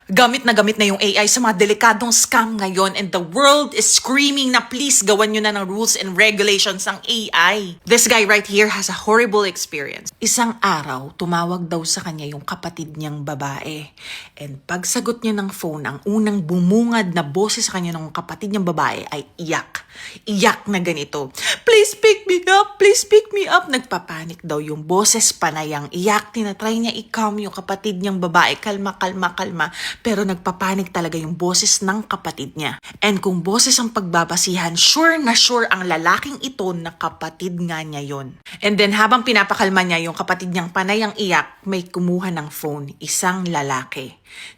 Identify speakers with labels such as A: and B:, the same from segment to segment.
A: Gamit na yung AI sa mga delikadong scam ngayon and the world is screaming na please gawan nyo na ng rules and regulations ang AI. This guy right here has a horrible experience. Isang araw, tumawag daw sa kanya yung kapatid niyang babae. And pagsagot niya ng phone, ang unang bumungad na boses sa kanya ng kapatid niyang babae ay iyak. Iyak na ganito. Please pick me up! Please pick me up! Nagpapanik daw yung boses, panayang iyak. Tinatry niya i-calm yung kapatid niyang babae. Kalma, kalma, kalma. Pero nagpapanik talaga yung boses ng kapatid niya. And kung boses ang pagbabasihan, sure na sure ang lalaking ito na kapatid nga niya yon. And then habang pinapakalma niya yung kapatid niyang panayang iyak, may kumuha ng phone, isang lalaki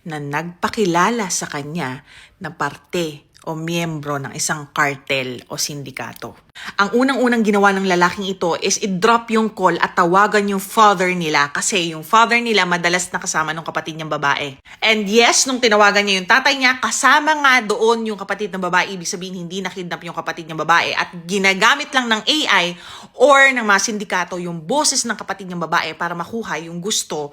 A: na nagpakilala sa kanya na parte o miyembro ng isang cartel o sindikato. Ang unang-unang ginawa ng lalaking ito is i-drop yung call at tawagan yung father nila kasi yung father nila madalas nakasama ng kapatid niyang babae. And yes, nung tinawagan niya yung tatay niya, kasama nga doon yung kapatid ng babae. Ibig sabihin, hindi nakidnap yung kapatid niyang babae at ginagamit lang ng AI or ng mga sindikato yung boses ng kapatid niyang babae para makuha yung gusto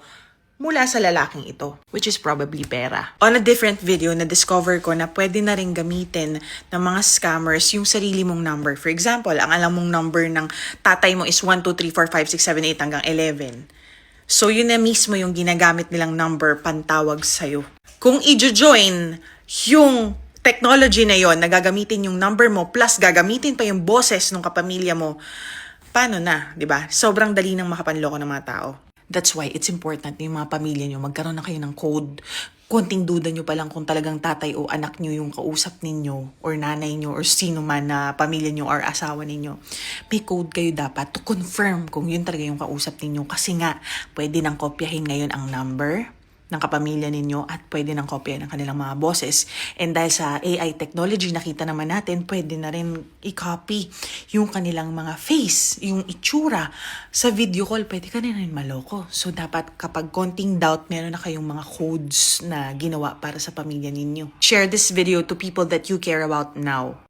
A: mula sa lalaking ito, which is probably pera. On a different video, na-discover ko na pwede na rin gamitin ng mga scammers yung sarili mong number. For example, ang alam mong number ng tatay mo is 1, 2, 3, 4, 5, 6, 7, 8 hanggang 11. So yun na mismo yung ginagamit nilang number pantawag sa'yo. Kung i-join yung technology na yon, nagagamitin yung number mo plus gagamitin pa yung boses ng kapamilya mo, paano na, 'di ba? Sobrang dali nang makapanloko ng mga tao. That's why it's important na yung mga pamilya nyo, magkaroon na kayo ng code. Konting duda nyo pa lang kung talagang tatay o anak nyo yung kausap ninyo, or nanay nyo, or sino man na pamilya nyo or asawa ninyo. May code kayo dapat to confirm kung yun talaga yung kausap ninyo. Kasi nga, pwede nang kopyahin ngayon ang number ng kapamilya ninyo at pwede nang kopya ng kanilang mga boses. And dahil sa AI technology, nakita naman natin, pwede na rin i-copy yung kanilang mga face, yung itsura. Sa video call, pwede ka rin maloko. So dapat kapag konting doubt, meron na kayong mga codes na ginawa para sa pamilya ninyo. Share this video to people that you care about now.